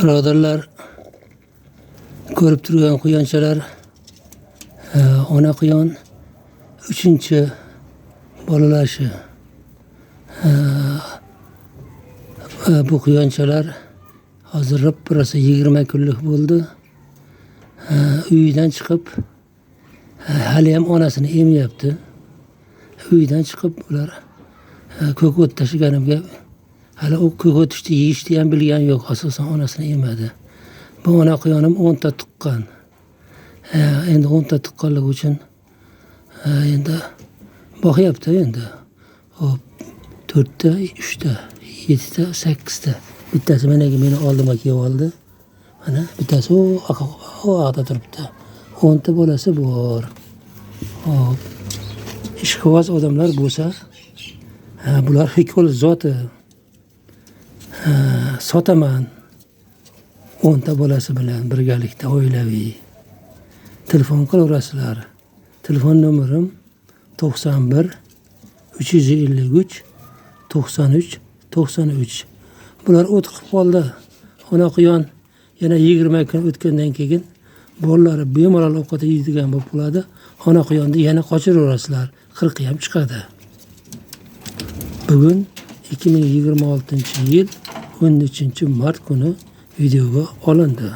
Birodarlar, ko'rib turgan quyonchalar, ona quyon 3-bolalashi. Bu quyonchalar hozir ro'pparasi 20 kunlik bo'ldi. Uyidan chiqib, hali ham onasini emyapti. Uyidan chiqib ular ko'k o't tashiganimga hali o ko'k o'tishni yeyishni ham bilgani yo'q. Asosan onasini emadi. Bu ona quyonim 10 ta tuqqan. Endi 10 ta tuqqanligi uchun endi boqyapti endi. Hop 4 ta, 3 ta, 7 ta, 8 ta. Bittasi meni oldimga kelib oldi. Mana bittasi o yoqda turibdi. 10 ta bolasi bor. Hop. Ishqiboz odamlar bo'lsa, bular hikol zoti. Sotaman 10 ta bolasi bilan birgalikda oilaviy. Telefon qilaverasizlar. Telefon nomerim 91 353 93 93. Bular o't qilib qoldi. Ona quyon yana 20 kun o'tgandan keyin bolalari bemalol ovqat yeydigan bo'lib qoladi. Ona quyonni yana qochiraverasizlar. 40 ham chiqadi. Bugun 2026-yil 13-mart kuni videoga olindi.